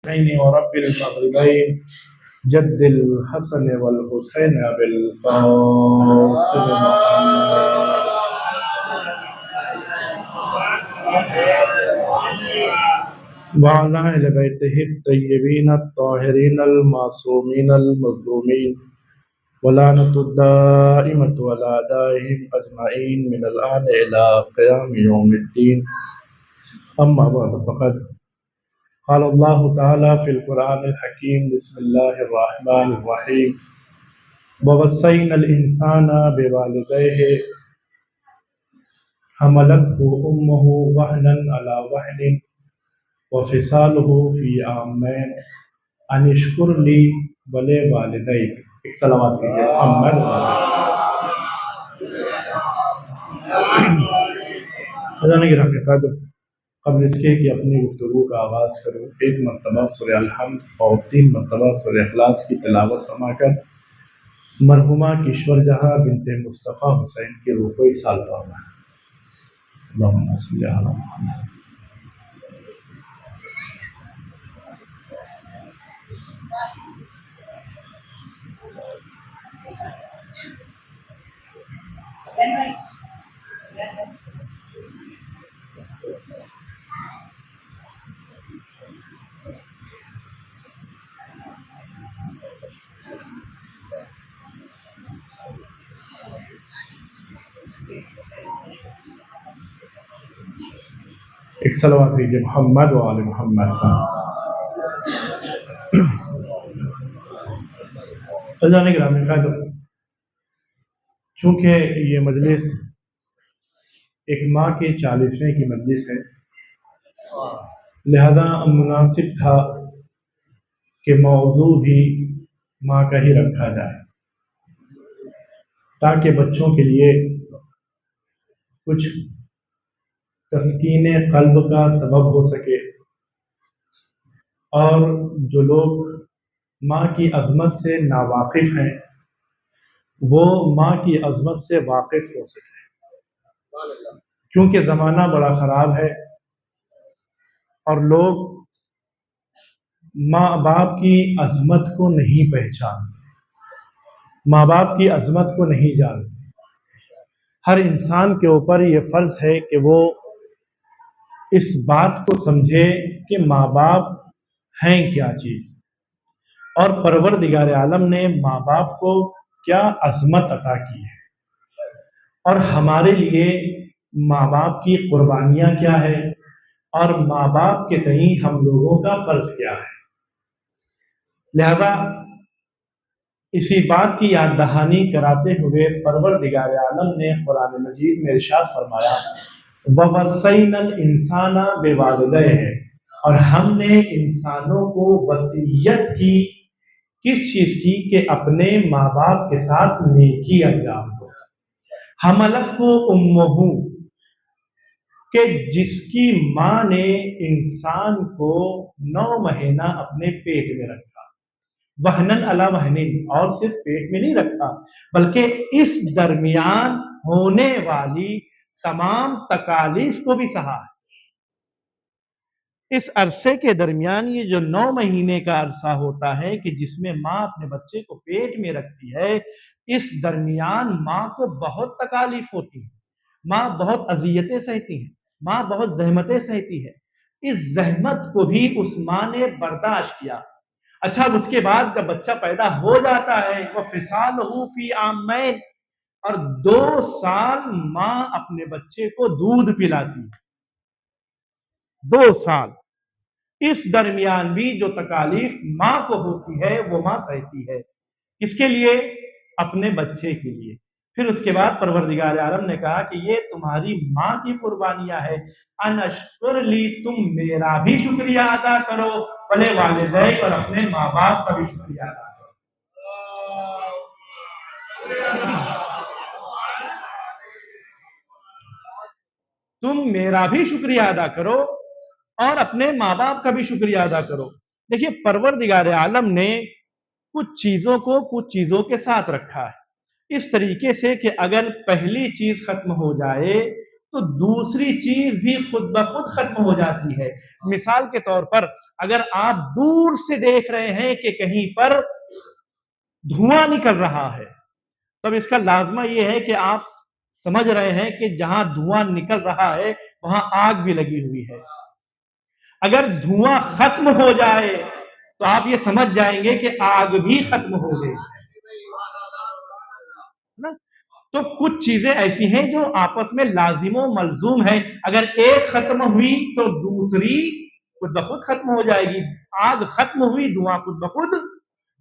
ورب المغربين جد الحسن والحسين بالقاسم محمد وعلى أهل بيته الطيبين الطاهرين المعصومين المظلومين ولعنة الدائمة على أعدائهم أجمعين من الآن إلى قيام يوم الدين. أما بعد فقد قال الله تعالى في القرآن الحكيم بسم الله الرحمن الرحيم ووصينا الإنسان بوالديه حملته أمه وهنا على وهن وفصاله في عامين أن اشكر لي ولوالديك. ایک صلوات کیجیے محمد. حضرات گرامی قدر، قبل اس کے کہ اپنی گفتگو کا آغاز کروں، ایک مرتبہ سورہ الحمد اور 3 مرتبہ سورہ اخلاص کی تلاوت فرما کر مرحومہ کشور جہاں بنت مصطفیٰ حسین کی روح کو ایصال فرمائیں. اللہم صلی علی محمد. ایک صلوات دیجیے محمد و آل محمد. حضرات گرامی قدر، چونکہ یہ مجلس ایک ماں کے 40ویں کی مجلس ہے، لہذا مناسب تھا کہ موضوع بھی ماں کا ہی رکھا جائے تاکہ بچوں کے لیے کچھ تسکین قلب کا سبب ہو سکے، اور جو لوگ ماں کی عظمت سے ناواقف ہیں وہ ماں کی عظمت سے واقف ہو سکے، کیونکہ زمانہ بڑا خراب ہے اور لوگ ماں باپ کی عظمت کو نہیں پہچانتے، ماں باپ کی عظمت کو نہیں جانتے. ہر انسان کے اوپر یہ فرض ہے کہ وہ اس بات کو سمجھے کہ ماں باپ ہیں کیا چیز، اور پروردگار عالم نے ماں باپ کو کیا عظمت عطا کی ہے، اور ہمارے لیے ماں باپ کی قربانیاں کیا ہے، اور ماں باپ کے تئیں ہم لوگوں کا فرض کیا ہے. لہذا اسی بات کی یاد دہانی کراتے ہوئے پروردگار عالم نے قرآن مجید میں ارشاد فرمایا وَوَصَّيْنَا الْإِنسَانَ بِوَالِدَيْهِ، اور ہم نے انسانوں کو وصیت کی کس چیز کی؟ کہ اپنے ماں باپ کے ساتھ نیکی انجام دو. حملتہ امہ، کہ جس کی ماں نے انسان کو 9 مہینہ اپنے پیٹ میں رکھا، وہنن علی وہنن، اور صرف پیٹ میں نہیں رکھا بلکہ اس درمیان ہونے والی تمام تکالیف کو بھی سہا ہے. اس عرصے کے درمیان یہ جو 9 مہینے کا عرصہ ہوتا ہے کہ جس میں ماں اپنے بچے کو پیٹ میں رکھتی ہے، اس درمیان ماں کو بہت تکالیف ہوتی ہے، ماں بہت اذیتیں سہتی ہے، ماں بہت زحمتیں سہتی ہے. اس زحمت کو بھی اس ماں نے برداشت کیا. اچھا، اس کے بعد جب بچہ پیدا ہو جاتا ہے وَفِصَالُهُ فِي عَامَّيْنِ، اور 2 سال ماں اپنے بچے کو دودھ پلاتی ہے. 2 سال. اس درمیان بھی جو تکالیف ماں کو ہوتی ہے وہ ماں سہتی ہے. کس کے لیے؟ اپنے بچے کے لیے. پھر اس کے بعد پروردگار عالم نے کہا کہ یہ تمہاری ماں کی قربانیاں ہے. ان اشکر لی، تم میرا بھی شکریہ ادا کرو، بھلے والدین، اور اپنے ماں باپ کا بھی شکریہ ادا کرو. تم میرا بھی شکریہ ادا کرو اور اپنے ماں باپ کا بھی شکریہ ادا کرو. دیکھیے، پروردگار عالم نے کچھ چیزوں کو کچھ چیزوں کے ساتھ رکھا ہے اس طریقے سے کہ اگر پہلی چیز ختم ہو جائے تو دوسری چیز بھی خود بخود ختم ہو جاتی ہے۔ مثال کے طور پر اگر آپ دور سے دیکھ رہے ہیں کہ کہیں پر دھواں نکل رہا ہے، تب اس کا لازمہ یہ ہے کہ آپ سمجھ رہے ہیں کہ جہاں دھواں نکل رہا ہے وہاں آگ بھی لگی ہوئی ہے۔ اگر دھواں ختم ہو جائے تو آپ یہ سمجھ جائیں گے کہ آگ بھی ختم ہو گئی نا۔ تو کچھ چیزیں ایسی ہیں جو آپس میں لازم و ملزوم ہیں، اگر ایک ختم ہوئی تو دوسری خود بخود ختم ہو جائے گی۔ آگ ختم ہوئی، دھواں خود بخود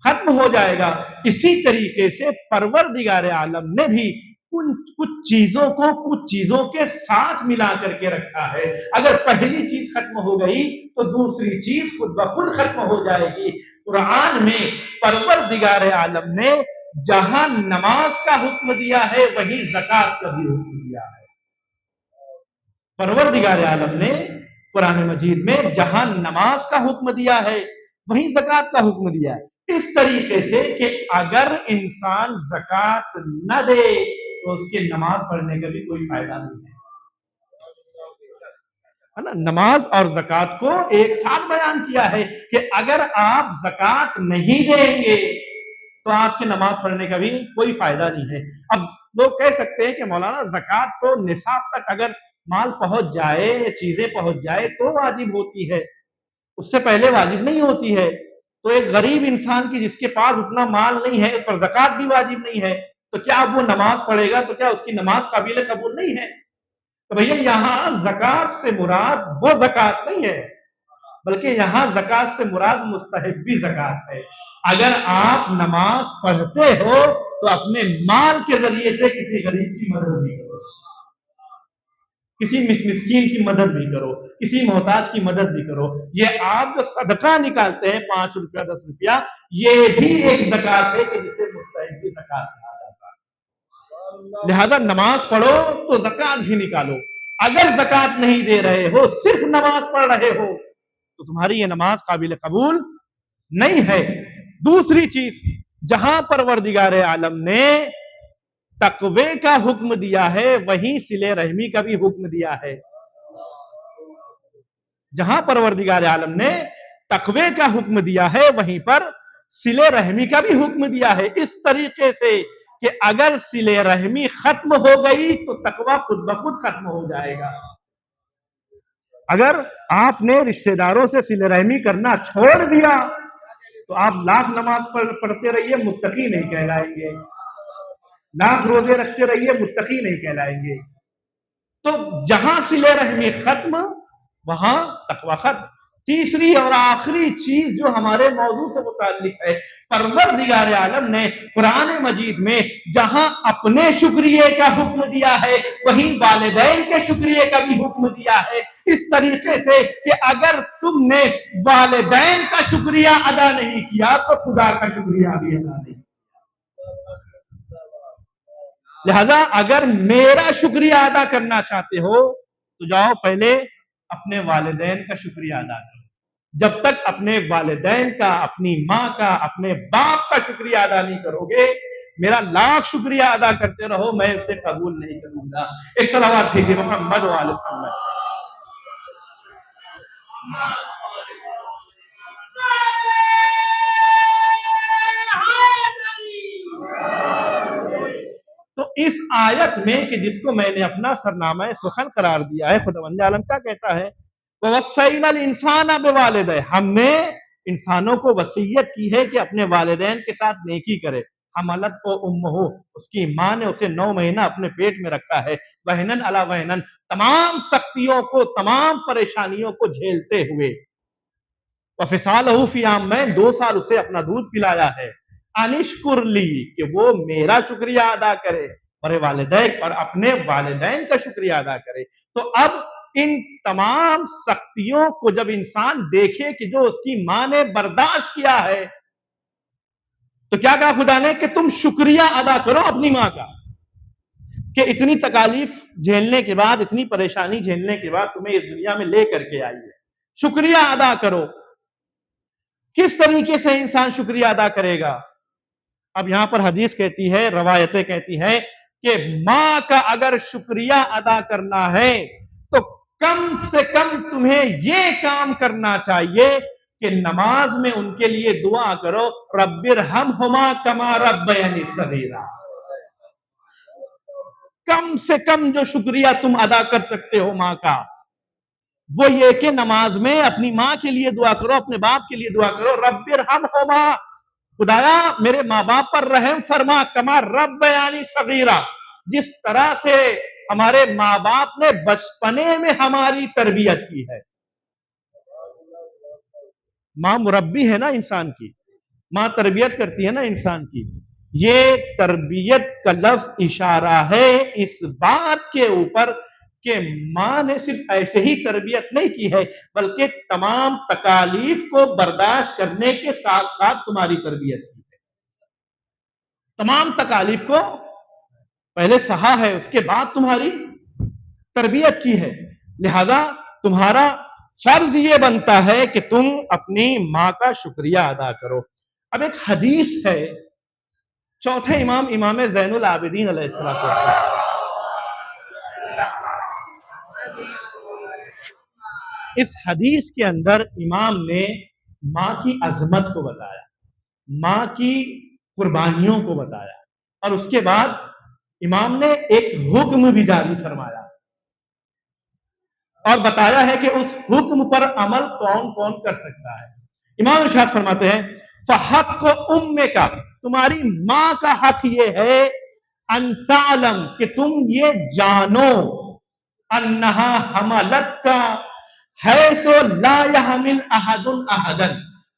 ختم ہو جائے گا۔ اسی طریقے سے پروردگار عالم نے بھی کچھ چیزوں کو کچھ چیزوں کے ساتھ ملا کر کے رکھا ہے۔ اگر پہلی چیز ختم ہو گئی تو دوسری چیز خود بخود ختم ہو جائے گی۔ قرآن میں پروردگار عالم نے جہاں نماز کا حکم دیا ہے وہیں زکوٰۃ کا بھی حکم دیا ہے۔ پروردگار عالم نے قرآن مجید میں جہاں نماز کا حکم دیا ہے وہیں زکوٰۃ کا حکم دیا ہے، اس طریقے سے کہ اگر انسان زکوٰۃ نہ دے تو اس کے نماز پڑھنے کا بھی کوئی فائدہ نہیں ہے نا۔ نماز اور زکوٰۃ کو ایک ساتھ بیان کیا ہے کہ اگر آپ زکوٰۃ نہیں دیں گے تو آپ کی نماز پڑھنے کا بھی کوئی فائدہ نہیں ہے۔ اب لوگ کہہ سکتے ہیں کہ مولانا زکوٰۃ تو نصاب تک اگر مال پہنچ جائے یا چیزیں پہنچ جائے تو واجب ہوتی ہے، اس سے پہلے واجب نہیں ہوتی ہے۔ تو ایک غریب انسان کی جس کے پاس اتنا مال نہیں ہے، اس پر زکوٰۃ بھی واجب نہیں ہے، تو کیا اب وہ نماز پڑھے گا تو کیا اس کی نماز قابل قبول نہیں ہے؟ تو بھیا یہاں زکوٰۃ سے مراد وہ زکوٰۃ نہیں ہے، بلکہ یہاں زکوٰۃ سے مراد مستحبی زکوٰۃ ہے۔ اگر آپ نماز پڑھتے ہو تو اپنے مال کے ذریعے سے کسی غریب کی مدد بھی کرو، کسی مسکین کی مدد بھی کرو، کسی محتاج کی مدد بھی کرو۔ یہ آپ جو صدقہ نکالتے ہیں 5 روپیہ 10 روپیہ، یہ بھی ایک زکوٰۃ ہے کہ جسے مستحبی زکوٰۃ کہا جاتا ہے۔ لہذا نماز پڑھو تو زکوٰۃ بھی نکالو۔ اگر زکوٰۃ نہیں دے رہے ہو، صرف نماز پڑھ رہے ہو، تو تمہاری یہ نماز قابل قبول نہیں ہے۔ دوسری چیز، جہاں پروردگار عالم نے تقوی کا حکم دیا ہے وہیں صلہ رحمی کا بھی حکم دیا ہے۔ جہاں پروردگار عالم نے تقوی کا حکم دیا ہے وہیں پر صلہ رحمی کا بھی حکم دیا ہے، اس طریقے سے کہ اگر صلہ رحمی ختم ہو گئی تو تقوی خود بخود ختم ہو جائے گا۔ اگر آپ نے رشتہ داروں سے صلہ رحمی کرنا چھوڑ دیا تو آپ لاکھ نماز پڑھتے رہیے، متقی نہیں کہلائیں گے، لاکھ روزے رکھتے رہیے، متقی نہیں کہلائیں گے۔ تو جہاں صلہ رحمی ختم وہاں تقوی ختم۔ تیسری اور آخری چیز جو ہمارے موضوع سے متعلق ہے، پروردگار عالم نے قرآن مجید میں جہاں اپنے شکریہ کا حکم دیا ہے وہیں والدین کے شکریہ کا بھی حکم دیا ہے، اس طریقے سے کہ اگر تم نے والدین کا شکریہ ادا نہیں کیا تو خدا کا شکریہ بھی ادا نہیں کیا۔ لہذا اگر میرا شکریہ ادا کرنا چاہتے ہو تو جاؤ پہلے اپنے والدین کا شکریہ ادا کرو۔ جب تک اپنے والدین کا، اپنی ماں کا، اپنے باپ کا شکریہ ادا نہیں کرو گے، میرا لاکھ شکریہ ادا کرتے رہو، میں اسے قبول نہیں کروں گا۔ ایک صلوات بھیجیے محمد و آل محمد۔ تو اس آیت میں کہ جس کو میں نے اپنا سرنامہ سخن قرار دیا ہے، خداوند عالم کیا کہتا ہے؟ وَوَصَّيْنَا الْإِنسَانَ بِوَالِدَيْهِ، ہم نے انسانوں کو وصیت کی ہے کہ اپنے والدین کے ساتھ نیکی کرے۔ حملت کو امہ، اس کی ماں نے اسے 9 مہینہ اپنے پیٹ میں رکھا ہے، وہنن علی وہنن، تمام سختیوں کو، تمام پریشانیوں کو جھیلتے ہوئے، وفصالہ فی عامین، 2 سال اسے اپنا دودھ پلایا ہے، انشکر لی، کہ وہ میرا شکریہ ادا کرے، اور والدین، اور اپنے والدین کا شکریہ ادا کرے۔ تو اب ان تمام سختیوں کو جب انسان دیکھے کہ جو اس کی ماں نے برداشت کیا ہے، تو کیا کہا خدا نے کہ تم شکریہ ادا کرو اپنی ماں کا، کہ اتنی تکالیف جھیلنے کے بعد، اتنی پریشانی جھیلنے کے بعد تمہیں اس دنیا میں لے کر کے آئی ہے، شکریہ ادا کرو۔ کس طریقے سے انسان شکریہ ادا کرے گا؟ اب یہاں پر حدیث کہتی ہے، روایتیں کہتی ہیں کہ ماں کا اگر شکریہ ادا کرنا ہے تو کم سے کم تمہیں یہ کام کرنا چاہیے کہ نماز میں ان کے لیے دعا کرو، رب ارحمہما کما ربیانی صغیرا۔ کم سے کم جو شکریہ تم ادا کر سکتے ہو ماں کا وہ یہ کہ نماز میں اپنی ماں کے لیے دعا کرو، اپنے باپ کے لیے دعا کرو، رب ارحمہما، خدایا میرے ماں باپ پر رحم فرما، کما ربیانی صغیرا، جس طرح سے ہمارے ماں باپ نے بچپنے میں ہماری تربیت کی ہے۔ ماں مربی ہے نا انسان کی، ماں تربیت کرتی ہے نا انسان کی۔ یہ تربیت کا لفظ اشارہ ہے اس بات کے اوپر کہ ماں نے صرف ایسے ہی تربیت نہیں کی ہے بلکہ تمام تکالیف کو برداشت کرنے کے ساتھ ساتھ تمہاری تربیت کی ہے۔ تمام تکالیف کو پہلے سہا ہے، اس کے بعد تمہاری تربیت کی ہے، لہذا تمہارا فرض یہ بنتا ہے کہ تم اپنی ماں کا شکریہ ادا کرو۔ اب ایک حدیث ہے، چوتھے امام، امام زین العابدین علیہ السلام، اس حدیث کے اندر امام نے ماں کی عظمت کو بتایا، ماں کی قربانیوں کو بتایا، اور اس کے بعد امام نے ایک حکم بھی جاری فرمایا اور بتایا ہے کہ اس حکم پر عمل کون کون کر سکتا ہے۔ امام ارشاد فرماتے ہیں فحق امک، تمہاری ماں کا حق یہ ہے ان تعلم، کہ تم یہ جانو، انہا حملت کا حیث لا یحمل احد احدا،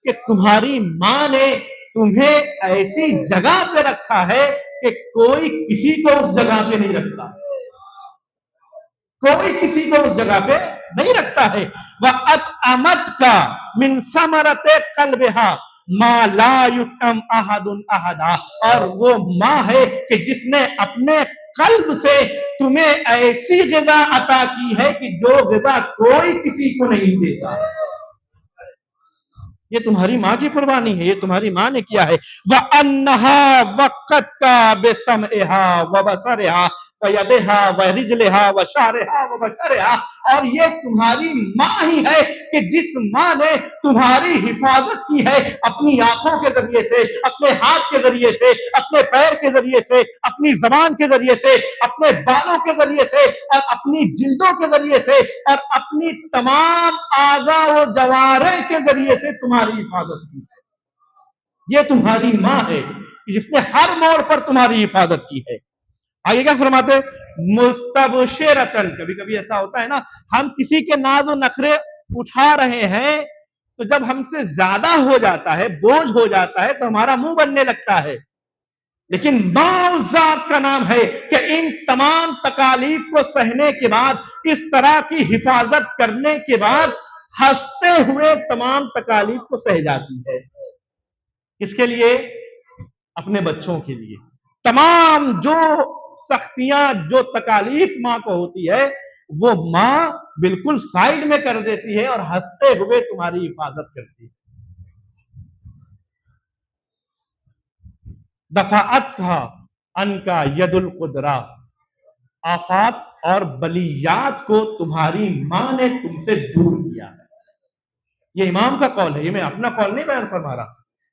کہ تمہاری ماں نے تمہیں ایسی جگہ پہ رکھا ہے کہ کوئی کسی کو اس جگہ پہ نہیں رکھتا، کوئی کسی کو اس جگہ پہ نہیں رکھتا ہے۔ وَأَطْعَمَتْكَ مِنْ ثَمَرَةِ قَلْبِهَا مَا لَا يُطْعَمْ أَحَدٌ أَحَدًا، اور وہ ماں ہے کہ جس نے اپنے قلب سے تمہیں ایسی غذا عطا کی ہے کہ جو غذا کوئی کسی کو نہیں دیتا۔ یہ تمہاری ماں کی قربانی ہے، یہ تمہاری ماں نے کیا ہے۔ وَأَنَّهَا وَقَّتْكَ بِسَمْعِهَا وَبَصَرِهَا وَيَدِهَا وَرِجْلِهَا وَشَعْرِهَا وَبَشَرِهَا، اور یہ تمہاری ماں ہی ہے کہ جس ماں نے تمہاری حفاظت کی ہے اپنی آنکھوں کے ذریعے سے، اپنے ہاتھ کے ذریعے سے، اپنے پیر کے ذریعے سے، اپنی زبان کے ذریعے سے، اپنے بالوں کے ذریعے سے، اور اپنی جلدوں کے ذریعے سے، اور اپنی تمام اعضاء و جوارح کے ذریعے سے تمہاری حفاظت کی ہے۔ یہ تمہاری ماں ہے جس نے ہر موڑ پر تمہاری حفاظت کی ہے۔ آگے کیا فرماتے مستبشرتن، کبھی کبھی ایسا ہوتا ہے نا، ہم کسی کے ناز و نخرے اٹھا رہے ہیں تو جب ہم سے زیادہ ہو جاتا ہے، بوجھ ہو جاتا ہے تو ہمارا منہ بننے لگتا ہے، لیکن ماں اس ذات کا نام ہے کہ ان تمام تکالیف کو سہنے کے بعد، اس طرح کی حفاظت کرنے کے بعد ہنستے ہوئے تمام تکالیف کو سہ جاتی ہے۔ کس کے لیے؟ اپنے بچوں کے لیے۔ تمام جو سختیاں، جو تکالیف ماں کو ہوتی ہے وہ ماں بالکل سائیڈ میں کر دیتی ہے اور ہنستے ہوئے تمہاری حفاظت کرتی ہے۔ دفعت کا ان کا ید القدرہ، آفات اور بلیات کو تمہاری ماں نے تم سے دور کیا ہے۔ یہ امام کا قول ہے، یہ میں اپنا قول نہیں بیان فرما رہا،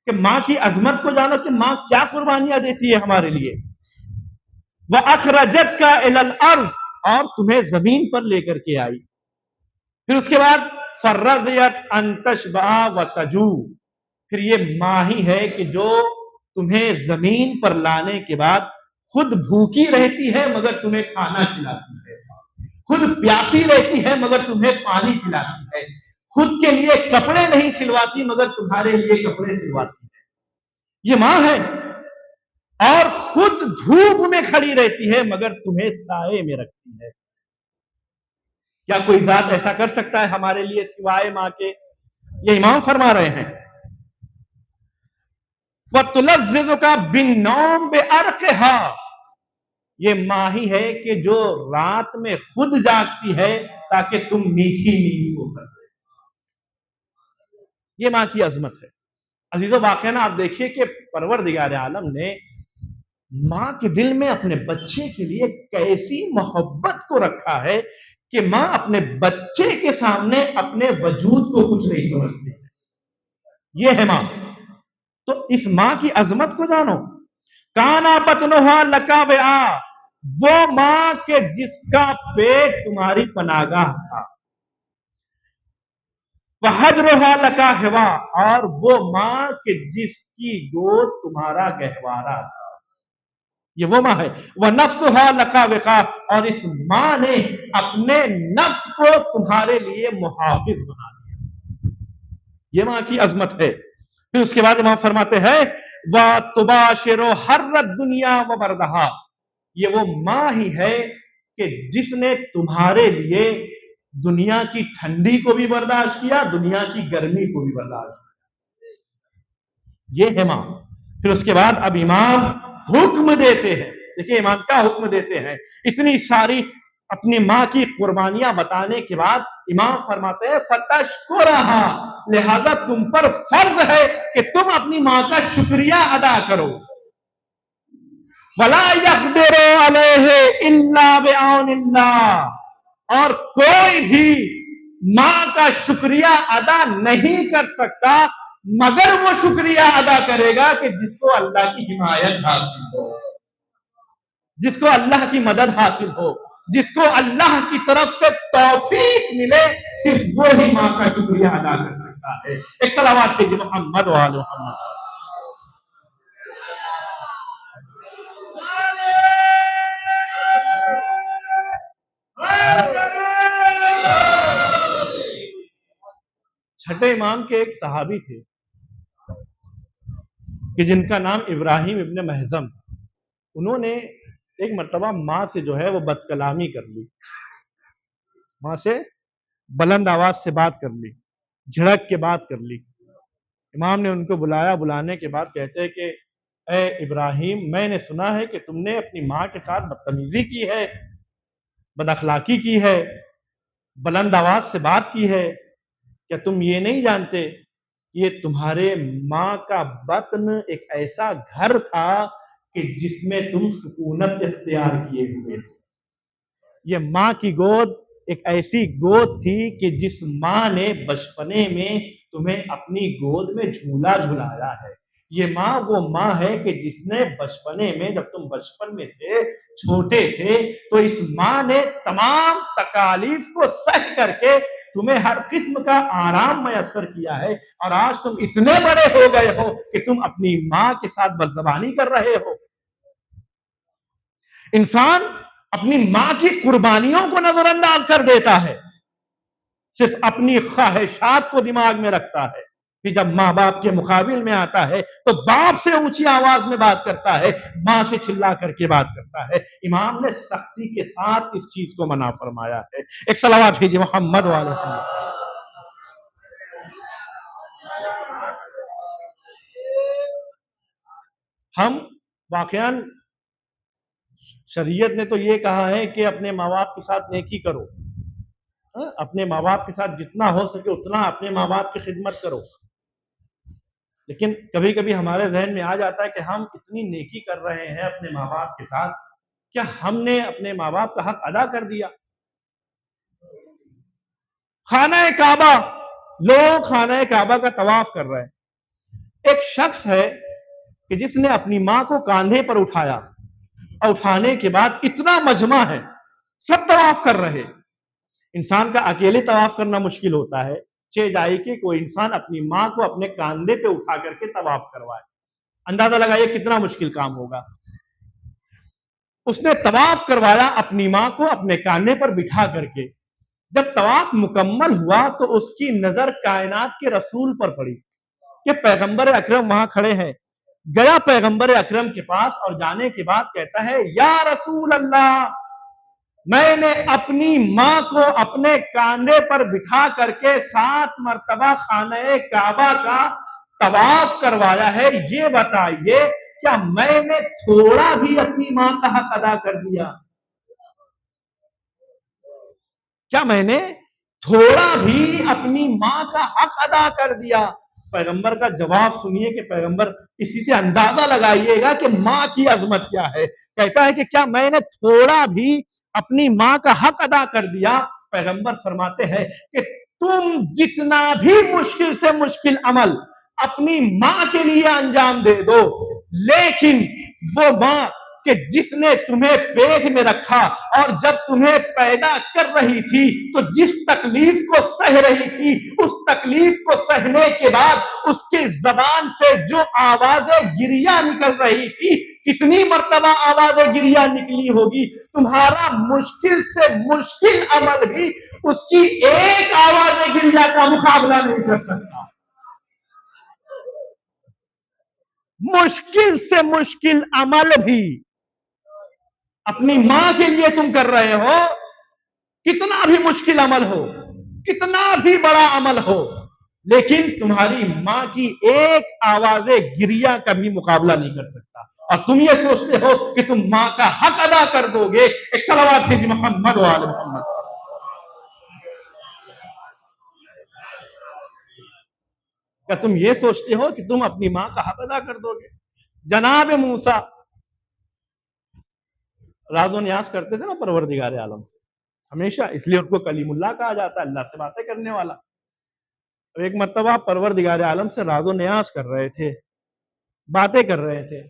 کہ ماں کی عظمت کو جانو کہ ماں کیا قربانیاں دیتی ہے ہمارے لیے۔ وَأَخْرَجَتْكَ إِلَى الْأَرْضِ، اور تمہیں زمین پر لے کر کے آئی۔ پھر اس کے بعد فَرَّضِيَتْ أَن تَشْبَعَ وَتَجُوعَ، پھر یہ ماں ہی ہے کہ جو تمہیں زمین پر لانے کے بعد خود بھوکی رہتی ہے مگر تمہیں کھانا کھلاتی ہے، خود پیاسی رہتی ہے مگر تمہیں پانی پلاتی ہے، خود کے لیے کپڑے نہیں سلواتی مگر تمہارے لیے کپڑے سلواتی ہے۔ یہ ماں ہے، اور خود دھوپ میں کھڑی رہتی ہے مگر تمہیں سائے میں رکھتی ہے۔ کیا کوئی ذات ایسا کر سکتا ہے ہمارے لیے سوائے ماں کے؟ یہ امام فرما رہے ہیں وَتُلَذِّذُكَ بِالنَّوْمِ بِأَرْقِهَا، یہ ماں ہی ہے کہ جو رات میں خود جاگتی ہے تاکہ تم میٹھی نیند سو سکتے۔ یہ ماں کی عظمت ہے۔ عزیزو، واقعہ نا آپ دیکھیے کہ پروردگار عالم نے ماں کے دل میں اپنے بچے کے لیے کیسی محبت کو رکھا ہے کہ ماں اپنے بچے کے سامنے اپنے وجود کو کچھ نہیں سمجھتی. یہ ہے ماں. تو اس ماں کی عظمت کو جانو. کانا بطنہا لکا وعا، وہ ماں کے جس کا پیٹ تمہاری پناگاہ تھا. وحجرہا لکا ہوا، اور وہ ماں کے جس کی گود تمہارا گہوارہ تھا. یہ وہ ماں ہے. وَنَفْسُهَا لَكَا وِقَا، اور اس ماں نے اپنے نفس کو تمہارے لیے محافظ بنا دیا. یہ ماں کی عظمت ہے. پھر اس کے بعد امام فرماتے ہیں وَتُبَاشِرُ حَرَّ الدُّنْيَا وَبَرْدَهَا، یہ وہ ماں ہی ہے کہ جس نے تمہارے لیے دنیا کی ٹھنڈی کو بھی برداشت کیا، دنیا کی گرمی کو بھی برداشت کیا. یہ ہے ماں. پھر اس کے بعد اب امام حکم دیتے ہیں. دیکھیں امام کیا حکم دیتے ہیں. اتنی ساری اپنی ماں کی قربانیاں بتانے کے بعد امام فرماتے ہیں فَتَشْكُرَهَا، لہذا تم پر فرض ہے کہ تم اپنی ماں کا شکریہ ادا کرو. وَلَا يَقْدِرُ عَلَيْهِ إِلَّا بِعَوْنِ اللَّهِ، اور کوئی بھی ماں کا شکریہ ادا نہیں کر سکتا مگر وہ شکریہ ادا کرے گا کہ جس کو اللہ کی حمایت حاصل ہو، جس کو اللہ کی مدد حاصل ہو، جس کو اللہ کی طرف سے توفیق ملے، صرف وہی ماں کا شکریہ ادا کر سکتا ہے. ایک صلوات کیجیے محمد وآل محمد. چھٹے امام کے ایک صحابی تھے کہ جن کا نام ابراہیم ابن محزم تھا. انہوں نے ایک مرتبہ ماں سے جو ہے وہ بد کلامی کر لی، ماں سے بلند آواز سے بات کر لی، جھڑک کے بات کر لی. امام نے ان کو بلایا، بلانے کے بعد کہتے ہیں کہ اے ابراہیم، میں نے سنا ہے کہ تم نے اپنی ماں کے ساتھ بدتمیزی کی ہے، بد اخلاقی کی ہے، بلند آواز سے بات کی ہے. کیا تم یہ نہیں جانتے یہ تمہارے ماں کا بطن ایک ایسا گھر تھا کہ جس میں تم سکونت اختیار کیے ہوئے تھے. یہ ماں کی گود ایک ایسی گود تھی کہ جس ماں نے بچپنے میں تمہیں اپنی گود میں جھولا جھلایا ہے. یہ ماں وہ ماں ہے کہ جس نے بچپنے میں، جب تم بچپن میں تھے، چھوٹے تھے، تو اس ماں نے تمام تکالیف کو سہ کر کے تمہیں ہر قسم کا آرام میسر کیا ہے. اور آج تم اتنے بڑے ہو گئے ہو کہ تم اپنی ماں کے ساتھ بدزبانی کر رہے ہو. انسان اپنی ماں کی قربانیوں کو نظر انداز کر دیتا ہے، صرف اپنی خواہشات کو دماغ میں رکھتا ہے. کہ جب ماں باپ کے مقابل میں آتا ہے تو باپ سے اونچی آواز میں بات کرتا ہے، ماں سے چلا کر کے بات کرتا ہے. امام نے سختی کے ساتھ اس چیز کو منع فرمایا ہے. ایک صلوات بھیجیے محمد والے محمد. ہم واقعاً شریعت نے تو یہ کہا ہے کہ اپنے ماں باپ کے ساتھ نیکی کرو، اپنے ماں باپ کے ساتھ جتنا ہو سکے اتنا اپنے ماں باپ کی خدمت کرو. لیکن کبھی کبھی ہمارے ذہن میں آ جاتا ہے کہ ہم اتنی نیکی کر رہے ہیں اپنے ماں باپ کے ساتھ، کیا ہم نے اپنے ماں باپ کا حق ادا کر دیا؟ خانہ کعبہ، لوگ خانہ کعبہ کا طواف کر رہے ہیں. ایک شخص ہے کہ جس نے اپنی ماں کو کاندھے پر اٹھایا، اور اٹھانے کے بعد اتنا مجمع ہے، سب طواف کر رہے. انسان کا اکیلے طواف کرنا مشکل ہوتا ہے، جائے کہ کوئی انسان اپنی ماں کو اپنے کاندھے پہ اٹھا کر کے طواف کروائے. اندازہ لگائیے کتنا مشکل کام ہوگا. اس نے طواف کروایا اپنی ماں کو اپنے کاندھے پر بٹھا کر کے. جب طواف مکمل ہوا تو اس کی نظر کائنات کے رسول پر پڑی کہ پیغمبر اکرم وہاں کھڑے ہیں. گیا پیغمبر اکرم کے پاس اور جانے کے بعد کہتا ہے یا رسول اللہ، میں نے اپنی ماں کو اپنے کاندھے پر بٹھا کر کے 7 مرتبہ خانہ کعبہ کا طواف کروایا ہے. یہ بتائیے کیا میں نے تھوڑا بھی اپنی ماں کا حق ادا کر دیا؟ کیا میں نے تھوڑا بھی اپنی ماں کا حق ادا کر دیا؟ پیغمبر کا جواب سنیے کہ پیغمبر اسی سے اندازہ لگائیے گا کہ ماں کی عظمت کیا ہے. کہتا ہے کہ کیا میں نے تھوڑا بھی اپنی ماں کا حق ادا کر دیا؟ پیغمبر فرماتے ہیں کہ تم جتنا بھی مشکل سے مشکل عمل اپنی ماں کے لیے انجام دے دو، لیکن وہ ماں کہ جس نے تمہیں پیٹ میں رکھا اور جب تمہیں پیدا کر رہی تھی تو جس تکلیف کو سہ رہی تھی، اس تکلیف کو سہنے کے بعد اس کی زبان سے جو آوازیں گریہ نکل رہی تھی، کتنی مرتبہ آوازیں گریہ نکلی ہوگی. تمہارا مشکل سے مشکل عمل بھی اس کی ایک آواز گریہ کا مقابلہ نہیں کر سکتا. مشکل سے مشکل عمل بھی اپنی ماں کے لیے تم کر رہے ہو، کتنا بھی مشکل عمل ہو، کتنا بھی بڑا عمل ہو، لیکن تمہاری ماں کی ایک آواز گریہ کا بھی مقابلہ نہیں کر سکتا. اور تم یہ سوچتے ہو کہ تم ماں کا حق ادا کر دو گے. ایک صلوات کیجیے محمد و آل محمد. کیا تم یہ سوچتے ہو کہ تم اپنی ماں کا حق ادا کر دو گے؟ جناب موسیٰ راز و نیاز کرتے تھے نا پروردگار عالم سے ہمیشہ، اس لیے ان کو کلیم اللہ کہا جاتا ہے، اللہ سے باتیں کرنے والا. ایک مرتبہ پروردگار عالم سے راز و نیاز کر رہے تھے، باتیں کر رہے تھے.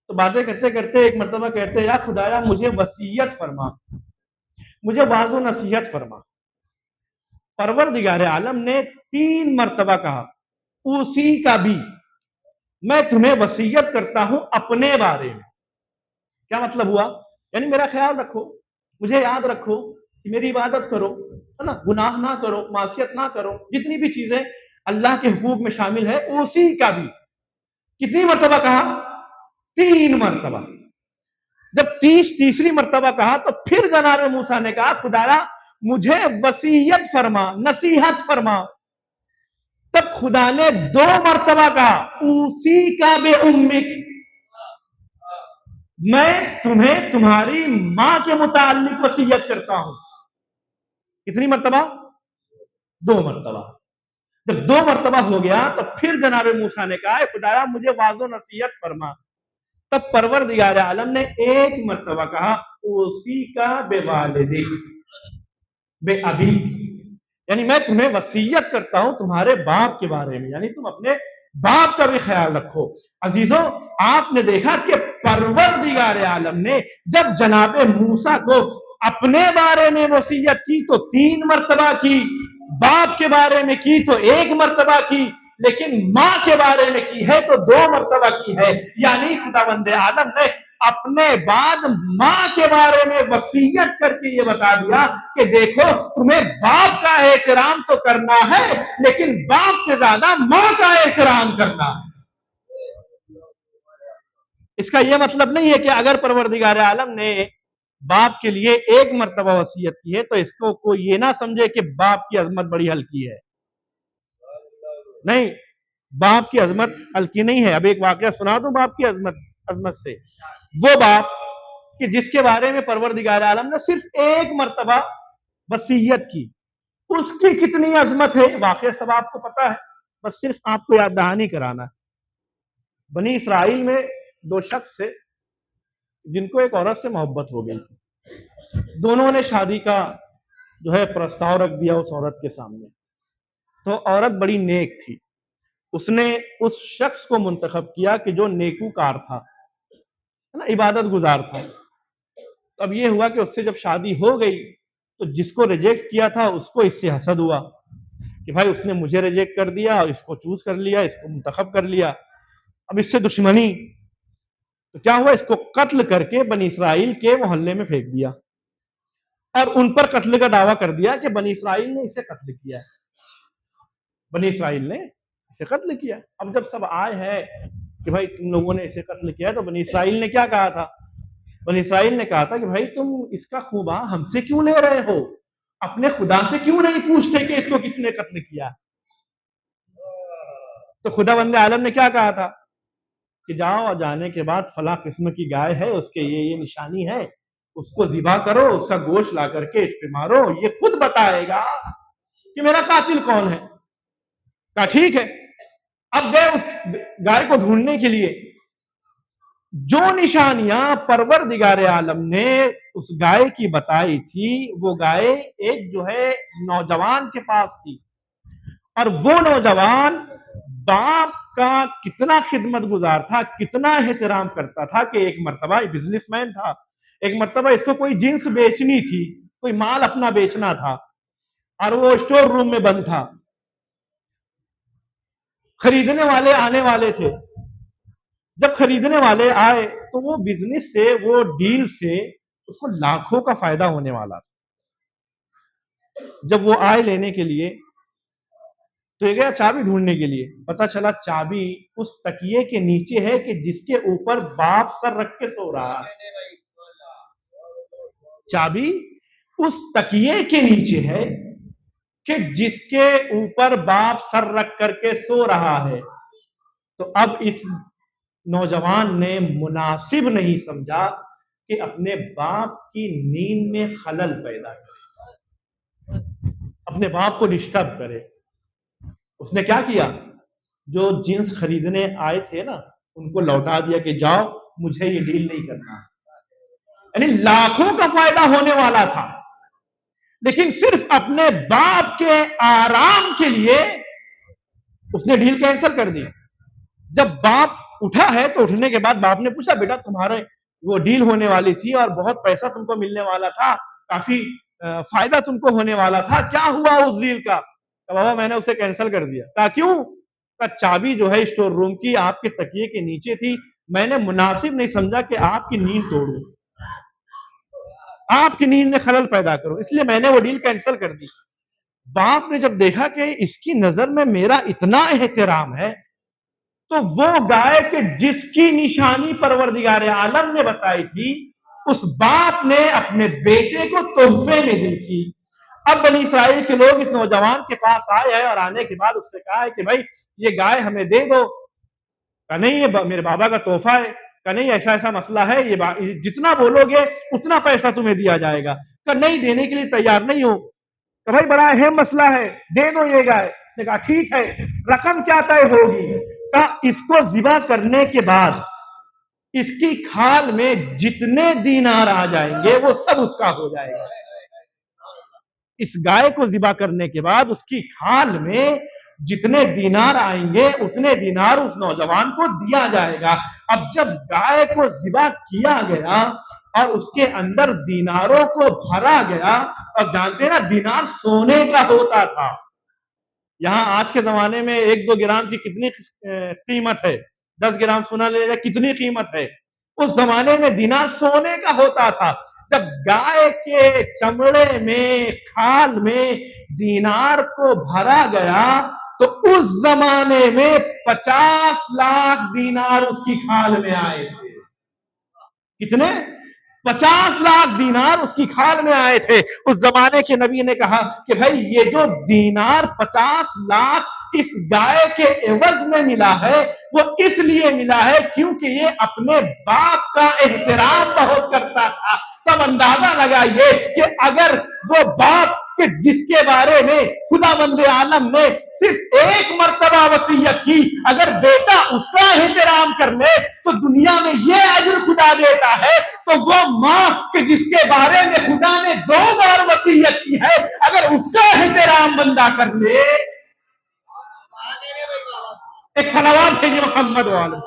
تو باتیں کرتے کرتے ایک مرتبہ کہتے یا خدایا مجھے وصیت فرما، مجھے واعظ و نصیحت فرما. پروردگار عالم نے 3 مرتبہ کہا اسی کا بھی میں تمہیں وصیت کرتا ہوں اپنے بارے میں. کیا مطلب ہوا؟ یعنی میرا خیال رکھو، مجھے یاد رکھو کہ میری عبادت کرو، ہے نا، گناہ نہ کرو، معصیت نہ کرو، جتنی بھی چیزیں اللہ کے حقوق میں شامل ہے اسی کا بھی. کتنی مرتبہ کہا؟ 3 مرتبہ. جب تیسری مرتبہ کہا تو پھر جناب موسیٰ نے کہا خدایا مجھے وصیت فرما، نصیحت فرما. تب خدا نے 2 مرتبہ کہا اسی کا بے امک، میں تمہیں تمہاری ماں کے متعلق وصیت کرتا ہوں. کتنی مرتبہ؟ 2 مرتبہ. جب 2 مرتبہ ہو گیا تو پھر جناب موسیٰ نے کہا خدایا مجھے واعظ و نصیحت فرما. تب پروردگار عالم نے 1 مرتبہ کہا اسی کا بے والدی، بے ابی، یعنی میں تمہیں وصیت کرتا ہوں تمہارے باپ کے بارے میں، یعنی تم اپنے باپ کا بھی خیال رکھو. عزیزوں آپ نے دیکھا کہ پروردگار عالم نے جب جناب موسیٰ کو اپنے بارے میں وصیت کی تو 3 مرتبہ کی، باپ کے بارے میں کی تو 1 مرتبہ کی، لیکن ماں کے بارے میں کی ہے تو 2 مرتبہ کی ہے. یعنی خداوند عالم نے اپنے بعد ماں کے بارے میں وصیت کر کے یہ بتا دیا کہ دیکھو تمہیں باپ کا احترام تو کرنا ہے لیکن باپ سے زیادہ ماں کا احترام کرنا ہے. اس کا یہ مطلب نہیں ہے کہ اگر پروردگار عالم نے باپ کے لیے 1 مرتبہ وصیت کی ہے تو اس کو کوئی یہ نہ سمجھے کہ باپ کی عظمت بڑی ہلکی ہے. نہیں، باپ کی عظمت ہلکی نہیں ہے. اب ایک واقعہ سنا دوں باپ کی عظمت سے. وہ باپ کہ جس کے بارے میں پروردگار عالم نے صرف 1 مرتبہ وصیت کی، اس کی کتنی عظمت ہے. واقعہ سب آپ کو پتا ہے، بس صرف آپ کو یاد دہانی کرانا ہے. بنی اسرائیل میں 2 شخص تھے جن کو ایک عورت سے محبت ہو گئی تھی. دونوں نے شادی کا جو ہے پرستاؤ رکھ دیا اس عورت کے سامنے. تو عورت بڑی نیک تھی، اس نے اس شخص کو منتخب کیا کہ جو نیکوکار تھا، عبادت گزار تھا. اب یہ ہوا کہ اس سے جب شادی ہو گئی تو جس کو ریجیکٹ کیا تھا اس کو اس سے حسد ہوا کہ بھائی اس نے مجھے ریجیکٹ کر دیا، اس کو چوز کر لیا، اس کو منتخب کر لیا، اب اس سے دشمنی. تو کیا ہوا، اس کو قتل کر کے بنی اسرائیل کے محلے میں پھینک دیا اور ان پر قتل کا دعویٰ کر دیا کہ بنی اسرائیل نے اسے قتل کیا ہے، بنی اسرائیل نے اسے قتل کیا. اب جب سب آئے ہیں کہ بھائی تم لوگوں نے اسے قتل کیا تو بنی اسرائیل نے کیا کہا تھا؟ بنی اسرائیل نے کہا تھا کہ بھائی تم اس کا خوبا ہم سے کیوں لے رہے ہو، اپنے خدا سے کیوں نہیں پوچھتے کہ اس کو کس نے قتل کیا. تو خداوند عالم نے کیا کہا تھا کہ جاؤ اور جانے کے بعد فلاں قسم کی گائے ہے، اس کے یہ نشانی ہے، اس کو ذبح کرو، اس کا گوشت لا کر کے اس پہ مارو، یہ خود بتائے گا کہ میرا قاتل کون ہے. کہا ٹھیک ہے. اب گئے اس گائے کو ڈھونڈنے کے لیے. جو نشانیاں پروردگار عالم نے اس گائے کی بتائی تھی وہ گائے ایک جو ہے نوجوان کے پاس تھی, اور وہ نوجوان باپ کا کتنا خدمت گزار تھا, کتنا احترام کرتا تھا کہ ایک مرتبہ بزنس مین تھا, ایک مرتبہ اس کو کوئی جنس بیچنی تھی, کوئی مال اپنا بیچنا تھا, اور وہ اسٹور روم میں بند تھا. خریدنے والے آنے والے تھے. جب خریدنے والے آئے تو وہ بزنس سے, وہ ڈیل سے اس کو لاکھوں کا فائدہ ہونے والا تھا. جب وہ آئے لینے کے لیے تو یہ گیا چابی ڈھونڈنے کے لیے, پتا چلا چابی اس تکیے کے نیچے ہے کہ جس کے اوپر باپ سر رکھ کے سو رہا ہے. چابی اس تکیے کے نیچے ہے کہ جس کے اوپر باپ سر رکھ کر کے سو رہا ہے. تو اب اس نوجوان نے مناسب نہیں سمجھا کہ اپنے باپ کی نیند میں خلل پیدا کرے, اپنے باپ کو ڈسٹرب کرے. اس نے کیا کیا, جو جنس خریدنے آئے تھے نا ان کو لوٹا دیا کہ جاؤ, مجھے یہ ڈیل نہیں کرنا. یعنی لاکھوں کا فائدہ ہونے والا تھا, لیکن صرف اپنے باپ کے آرام کے لیے اس نے ڈیل کینسل کر دی. جب باپ اٹھا ہے تو اٹھنے کے بعد باپ نے پوچھا, بیٹا تمہارے وہ ڈیل ہونے والی تھی اور بہت پیسہ تم کو ملنے والا تھا, کافی فائدہ تم کو ہونے والا تھا, کیا ہوا اس ڈیل کا؟ تو بابا میں نے اسے کینسل کر دیا. کہا کیوں؟ کہا چابی جو ہے اسٹور روم کی آپ کے تکیے کے نیچے تھی, میں نے مناسب نہیں سمجھا کہ آپ کی نیند توڑوں, آپ کی نیند میں خلل پیدا کرو, اس لیے میں نے وہ ڈیل کینسل کر دی. باپ نے جب دیکھا کہ اس کی نظر میں میرا اتنا احترام ہے, تو وہ گائے کہ جس کی نشانی پروردگار عالم نے بتائی تھی اس باپ نے اپنے بیٹے کو تحفے میں دی تھی. اب بنی اسرائیل کے لوگ اس نوجوان کے پاس آئے ہیں اور آنے کے بعد اس سے کہا ہے کہ بھائی یہ گائے ہمیں دے دو. کہ نہیں, یہ میرے بابا کا تحفہ ہے. کہ نہیں, ایسا ایسا مسئلہ ہے, یہ جتنا بولو گے اتنا پیسہ تمہیں دیا جائے گا. کہ نہیں, دینے کے لیے تیار نہیں ہو. کہ بھائی بڑا اہم مسئلہ ہے, دے دو یہ گائے. اس نے کہا ٹھیک ہے, رقم کیا طے ہوگی؟ کہ اس کو ذبح کرنے کے بعد اس کی کھال میں جتنے دینار آ جائیں گے وہ سب اس کا ہو جائے گا. اس گائے کو ذبح کرنے کے بعد اس کی کھال میں جتنے دینار آئیں گے اتنے دینار اس نوجوان کو دیا جائے گا. اب جب گائے کو ذبح کیا گیا اور اس کے اندر دیناروں کو بھرا گیا, اور جانتے نا دینار سونے کا ہوتا تھا. یہاں آج کے زمانے میں 1-2 گرام کی کتنی قیمت ہے, 10 گرام سونا لے جائے کتنی قیمت ہے. اس زمانے میں دینار سونے کا ہوتا تھا. جب گائے کے چمڑے میں کھال میں دینار کو بھرا گیا تو اس زمانے میں 50 لاکھ دینار اس کی کھال میں آئے تھے. کتنے؟ 50 لاکھ دینار اس کی کھال میں آئے تھے. اس زمانے کے نبی نے کہا کہ بھائی یہ جو دینار 50 لاکھ اس گائے کے عوض میں ملا ہے وہ اس لیے ملا ہے کیونکہ یہ اپنے باپ کا احترام بہت کرتا تھا. تب اندازہ لگائیے کہ اگر وہ باپ کہ جس کے بارے میں خداوند عالم نے صرف ایک مرتبہ وصیت کی, اگر بیٹا اس کا احترام کر لے تو دنیا میں یہ اجر خدا دیتا ہے, تو وہ ماں کہ جس کے بارے میں خدا نے 2 بار وصیت کی ہے اگر اس کا احترام بندہ کر لے. ایک صلوات ہے یہ محمد والے.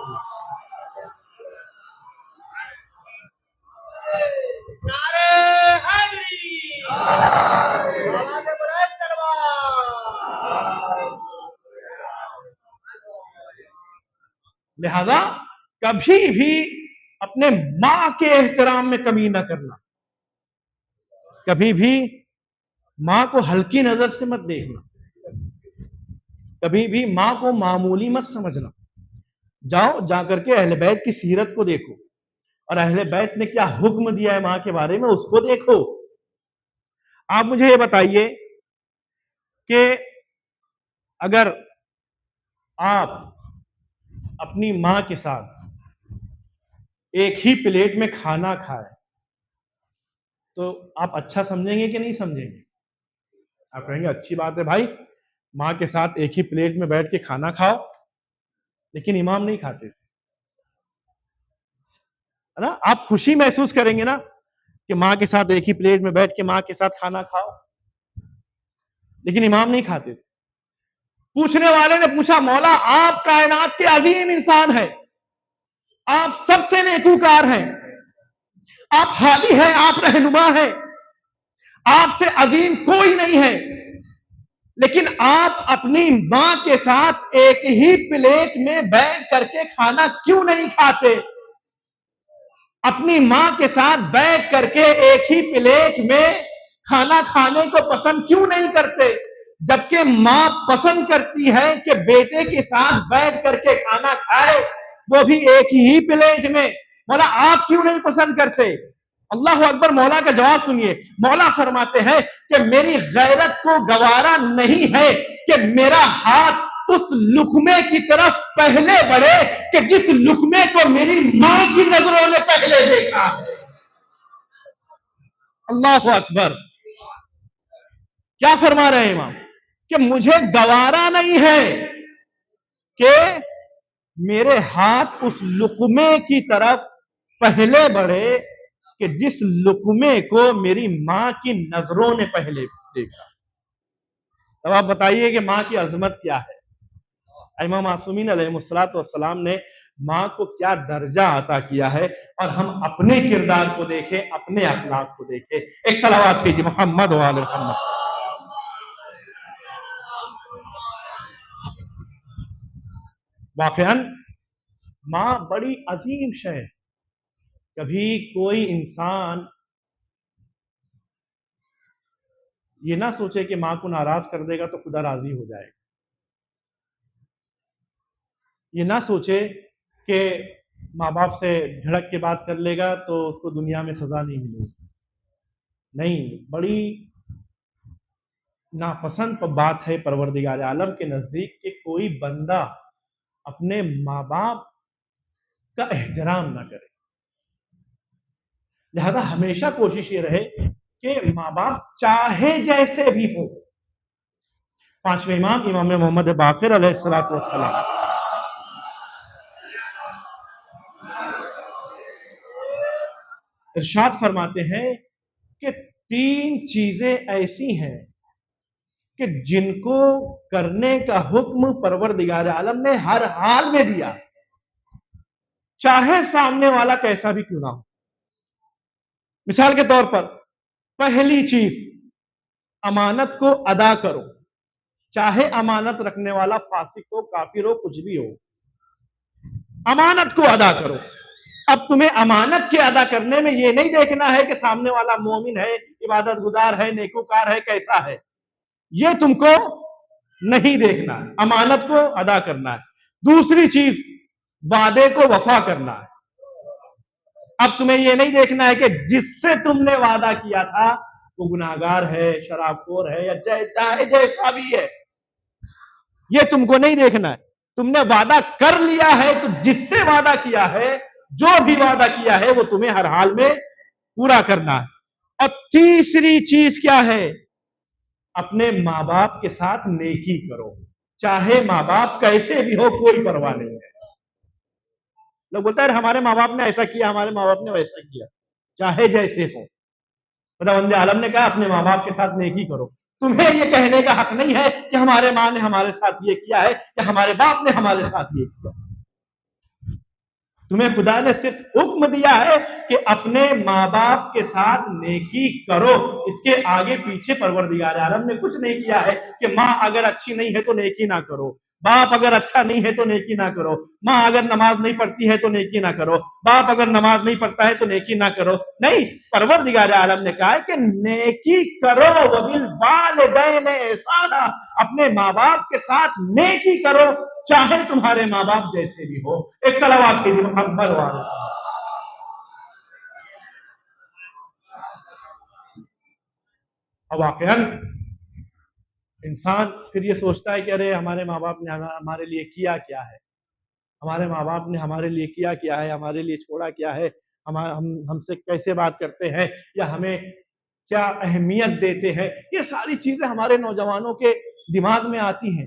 لہذا کبھی بھی اپنے ماں کے احترام میں کمی نہ کرنا, کبھی بھی ماں کو ہلکی نظر سے مت دیکھنا, کبھی بھی ماں کو معمولی مت سمجھنا. جاؤ جا کر کے اہل بیت کی سیرت کو دیکھو, اور اہل بیت نے کیا حکم دیا ہے ماں کے بارے میں اس کو دیکھو. آپ مجھے یہ بتائیے کہ اگر آپ اپنی ماں کے ساتھ ایک ہی پلیٹ میں کھانا کھائے تو آپ اچھا سمجھیں گے کہ نہیں سمجھیں گے؟ آپ کہیں گے اچھی بات ہے بھائی, ماں کے ساتھ ایک ہی پلیٹ میں بیٹھ کے کھانا کھاؤ, لیکن امام نہیں کھاتے تھے، ہے نا؟ آپ خوشی محسوس کریں گے نا کہ ماں کے ساتھ ایک ہی پلیٹ میں بیٹھ کے ماں کے ساتھ کھانا کھاؤ، لیکن امام نہیں کھاتے تھے۔ پوچھنے والے نے پوچھا، مولا آپ کائنات کے عظیم انسان ہیں، آپ سب سے نیکوکار ہیں، آپ ہادی ہیں، آپ رہنما ہیں، آپ سے عظیم کوئی نہیں ہے، لیکن آپ اپنی ماں کے ساتھ ایک ہی پلیٹ میں بیٹھ کر کے کھانا کیوں نہیں کھاتے؟ اپنی ماں کے ساتھ بیٹھ کر کے ایک ہی پلیٹ میں کھانا کھانے کو پسند کیوں نہیں کرتے؟ جبکہ ماں پسند کرتی ہے کہ بیٹے کے ساتھ بیٹھ کر کے کھانا کھائے، وہ بھی ایک ہی پلیٹ میں۔ مولا آپ کیوں نہیں پسند کرتے؟ اللہ اکبر۔ مولا کا جواب سنیے، مولا فرماتے ہیں کہ میری غیرت کو گوارا نہیں ہے کہ میرا ہاتھ اس لقمے کی طرف پہلے بڑھے کہ جس لقمے کو میری ماں کی نظروں نے پہلے دیکھا ہے۔ اللہ اکبر۔ کیا فرما رہے ہیں امام؟ کہ مجھے گوارا نہیں ہے کہ میرے ہاتھ اس لقمے کی طرف پہلے بڑھے کہ جس لقمے کو میری ماں کی نظروں نے پہلے دیکھا۔ اب آپ بتائیے کہ ماں کی عظمت کیا ہے؟ امام معصومین علیہ الصلوۃ والسلام نے ماں کو کیا درجہ عطا کیا ہے، اور ہم اپنے کردار کو دیکھیں، اپنے اخلاق کو دیکھیں۔ ایک صلوات کیجیے محمد و آل محمد۔ واقعاً ماں بڑی عظیم شے ہے۔ کبھی کوئی انسان یہ نہ سوچے کہ ماں کو ناراض کر دے گا تو خدا راضی ہو جائے گا۔ یہ نہ سوچے کہ ماں باپ سے دھڑک کے بات کر لے گا تو اس کو دنیا میں سزا نہیں ملے گی۔ نہیں، بڑی ناپسند بات ہے پروردگار عالم کے نزدیک کہ کوئی بندہ اپنے ماں باپ کا احترام نہ کرے۔ لہذا ہمیشہ کوشش یہ رہے کہ ماں باپ چاہے جیسے بھی ہو۔ پانچویں امام، امام محمد باقر علیہ الصلوۃ والسلام، ارشاد فرماتے ہیں کہ تین چیزیں ایسی ہیں کہ جن کو کرنے کا حکم پروردگار عالم نے ہر حال میں دیا، چاہے سامنے والا کیسا بھی کیوں نہ ہو۔ مثال کے طور پر پہلی چیز، امانت کو ادا کرو، چاہے امانت رکھنے والا فاسق ہو، کافر ہو، کچھ بھی ہو، امانت کو ادا کرو۔ اب تمہیں امانت کے ادا کرنے میں یہ نہیں دیکھنا ہے کہ سامنے والا مومن ہے، عبادت گزار ہے، نیکوکار ہے، کیسا ہے، یہ تم کو نہیں دیکھنا ہے، امانت کو ادا کرنا ہے۔ دوسری چیز، وعدے کو وفا کرنا ہے۔ اب تمہیں یہ نہیں دیکھنا ہے کہ جس سے تم نے وعدہ کیا تھا وہ گناہگار ہے، شراب خور ہے، یا چاہے جیسا بھی ہے، یہ تم کو نہیں دیکھنا ہے۔ تم نے وعدہ کر لیا ہے تو جس سے وعدہ کیا ہے، جو بھی وعدہ کیا ہے، وہ تمہیں ہر حال میں پورا کرنا ہے۔ اور تیسری چیز کیا ہے؟ اپنے ماں باپ کے ساتھ نیکی کرو، چاہے ماں باپ کیسے بھی ہو، کوئی پرواہ نہیں ہے۔ لوگ بولتا ہے ہمارے ماں باپ نے ایسا کیا، ہمارے ماں باپ نے ویسا کیا، چاہے جیسے ہو۔ خداوند عالم نے کہا اپنے ماں باپ کے ساتھ نیکی کرو۔ تمہیں یہ کہنے کا حق نہیں ہے کہ ہمارے ماں نے ہمارے ساتھ یہ کیا ہے یا ہمارے باپ نے ہمارے ساتھ یہ کیا۔ تمہیں خدا نے صرف حکم دیا ہے کہ اپنے ماں باپ کے ساتھ نیکی کرو، اس کے آگے پیچھے پروردگار عالم نے کچھ نہیں کیا ہے کہ ماں اگر اچھی نہیں ہے تو نیکی نہ کرو، باپ اگر اچھا نہیں ہے تو نیکی نہ کرو، ماں اگر نماز نہیں پڑھتی ہے تو نیکی نہ کرو، باپ اگر نماز نہیں پڑھتا ہے تو نیکی نہ کرو۔ نہیں، پروردگار عالم نے کہا ہے کہ نیکی کرو، وبالوالدین احسانا، اپنے ماں باپ کے ساتھ نیکی کرو، چاہے تمہارے ماں باپ جیسے بھی ہو۔ ایک صلوات کیجیے محمد والے۔ واقعاً انسان پھر یہ سوچتا ہے کہ ارے ہمارے ماں باپ نے ہمارے لیے کیا کیا ہے، ہمارے ماں باپ نے ہمارے لیے کیا کیا ہے، ہمارے لیے چھوڑا کیا ہے، ہم سے کیسے بات کرتے ہیں، یا ہمیں کیا اہمیت دیتے ہیں۔ یہ ساری چیزیں ہمارے نوجوانوں کے دماغ میں آتی ہیں،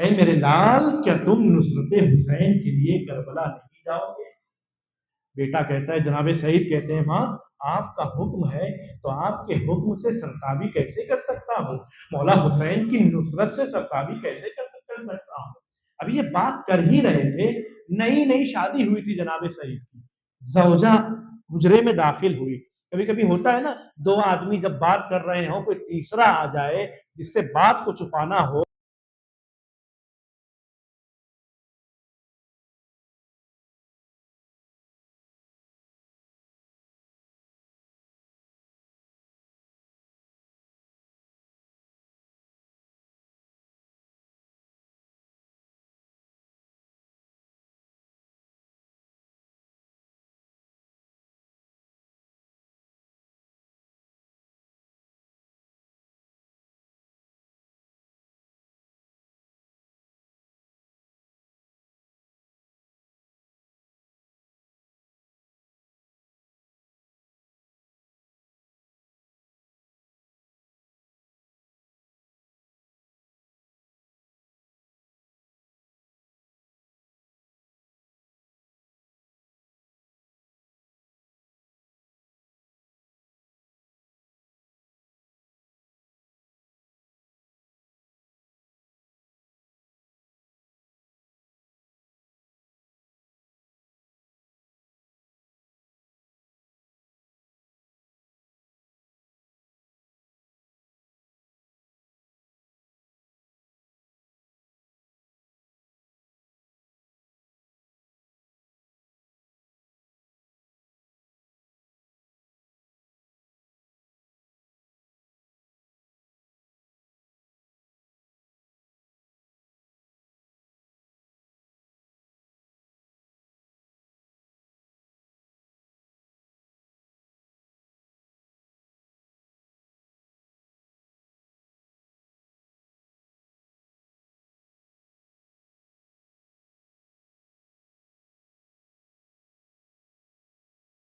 اے میرے لال، کیا تم نصرت حسین کے لیے کربلا نہیں جاؤ گے؟ بیٹا کہتا ہے، جناب سعید کہتے ہیں ماں آپ کا حکم ہے تو آپ کے حکم سے سرتابی کیسے کر سکتا ہوں؟ مولا حسین کی نصرت سے سرتابی کیسے کر سکتا ہوں؟ ابھی یہ بات کر ہی رہے تھے، نئی نئی شادی ہوئی تھی جناب سعید کی، زوجہ حجرے میں داخل ہوئی۔ کبھی کبھی ہوتا ہے نا، دو آدمی جب بات کر رہے ہوں، کوئی تیسرا آ جائے جس سے بات کو چھپانا ہو،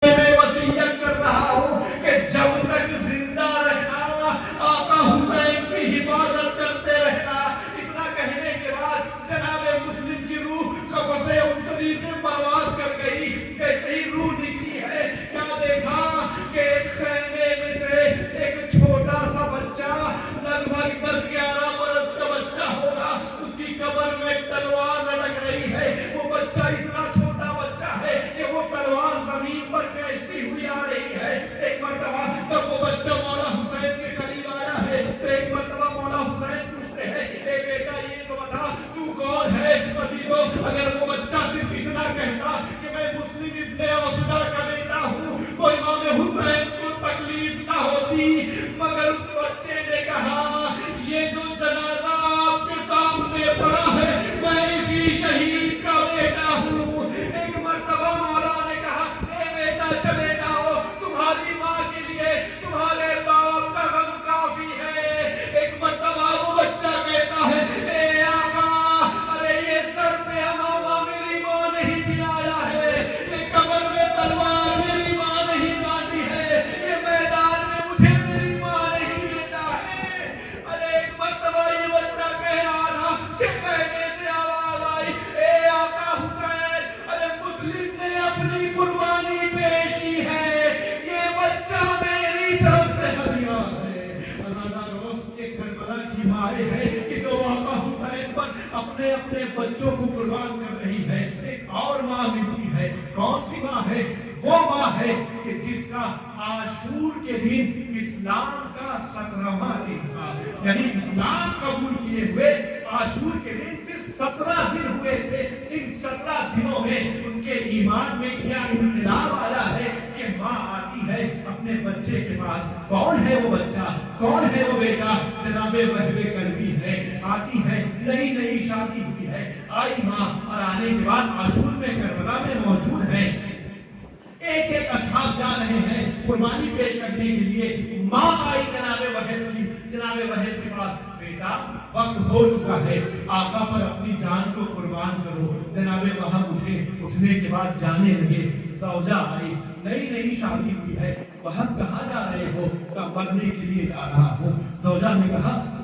میں وصیت کر رہا ہوں کہ جب تک زندہ رہنا آقا حسین کی حفاظت کرتے رہنا۔ اتنا کہنے کے بعد جناب مسلم کی روح قفس انسری سے پرواز کر گئی۔ کیسے ہی روح نکلی ہے، کیا دیکھا کہ ایک خیمے میں سے ایک چھوٹا سا بچہ، لگ بھگ 10-11 برس کا بچہ ہوگا، اس کی کمر میں تلوار لٹک رہی ہے۔ وہ بچہ اتنا چھوٹا بچہ ہے کہ وہ تلوار زمین پر کھینچتی ہوئی آ رہی ہے۔ ایک مرتبہ جب وہ بچہ مولا حسین کے قریب آیا ہے تو ایک مرتبہ مولا حسین پوچھتے ہیں، اے بیٹا یہ تو بتا تو کون ہے؟ عزیزو، اگر وہ بچہ صرف اتنا کہتا کہ میں مسلم ابن اوسطر کا بیٹا ہوں تو امام حسین کو تکلیف نہ ہوتی، مگر اس بچے نے کہا یہ جو جنازہ آپ کے سامنے پڑا ہے میں اسی شہید کا بیٹا ہوں۔ ایک مرتبہ مولا نے کہا اے بیٹا چلے جاؤ، تمہاری ماں کے لیے تمہارے باپ کا غم کافی ہے۔ ایک مرتبہ وہ بچہ کہتا ہے اے آقا، ارے یہ سر پہ امامہ میری ماں نہیں پہنایا ہے، یہ کمر میں تلوار میری ماں نہیں باندھی ہے، یہ میدان میں مجھے میری ماں نہیں بھیجا ہے۔ ارے ایک مرتبہ یہ بچہ کہہ رہا تھا کہ خیمے سے آواز آئی اے آقا حسین، ارے مسلم نے اپنی قربانی پیش کی ہے، یہ بچہ میری طرف سے ہدیہ ہے۔ یہ کربلا کی مائیں ہے کہ جو آقا حسین پر اپنے اپنے بچوں کو قربان کر رہی ہے۔ ایک اور ماں ملتی ہے، کون سی ماں ہے؟ وہ ماں ہے کہ جس کا عاشور کے دن اسلام کا 17واں دن تھا، یعنی اسلام قبول کیے ہوئے عاشور کے دن صرف 17 دن ہوئے تھے۔ ان 17 دنوں میں ان کے ایمان میں کیا انقلاب آیا ہے کہ ماں آتی ہے اپنے بچے کے پاس۔ کون ہے وہ بچہ؟ کون ہے وہ بیٹا؟ جناب وہب کربی ہے۔ آتی ہے، نئی نئی شادی ہوئی ہے، آئی ماں اور آنے کے بعد عاشور میں کربلا میں موجود ہے۔ ایک ایک اصحاب جا رہے ہیں قربانی پیش کرنے کے لیے۔ ماں آئی جناب وہب کی، جناب وہب کے پاس، بیٹا وقت ہو چکا ہے، آقا پر اپنی جان کو قربان کرو۔ جناب وہب اٹھے، اٹھنے کے بعد جانے لگے۔ زوجہ آئی، نئی نئی شادی ہوئی ہے۔ وہب کہاں جا رہے ہو؟ کہ مرنے کے لیے جا رہا ہوں۔ زوجہ نے کہا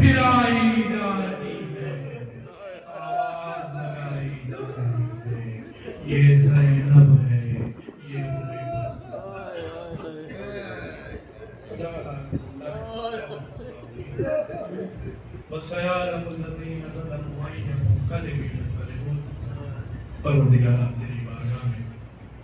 پھرائی جا رہی ہے، آواز لگائی جا رہی ہے، یہ زینب ہے، یہ وسيعلم الذين ظلموا أي منقلب ينقلبون. پروردگار تیری بارگاہ میں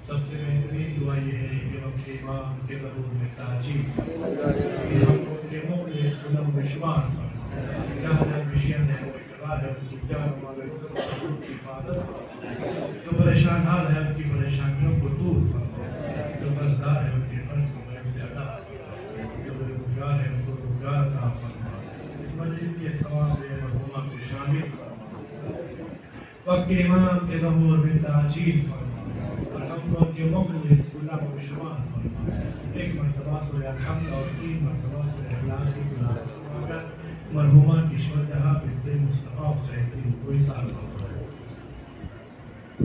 سب سے بہترین دعا یہ ہے کہ ہم کے امام کے ظہور میں تاجیل کہ ہم کو ان کے موقع سلم و شمار فرما جہاں جہاں مشین ہے وہ اقرار ہے ان کی جان و مال و کی حفاظت، جو پریشان حال ہے ان کی پریشانیوں کو دور فرما، جو قرضدار ہے ان کے قرض کو غیر سے ادا فرما، جو بے روزگار ہے ان کو روزگار عطا فرما، اس مجلس کے ثواب میں مرحومہ کو شامل فرما، وقت امام کے ظہور میں تاجیل فرما اور ہم کو اپنے مخلص اللہ کو شمار فرما، ایک مرتبہ سورہ الحمد اور 3 مرتبہ سورہ اخلاص کی تلاوت فرما کر مرحومہ کی شفاعت بنت مصطفیٰ حسین کو احسان فرما۔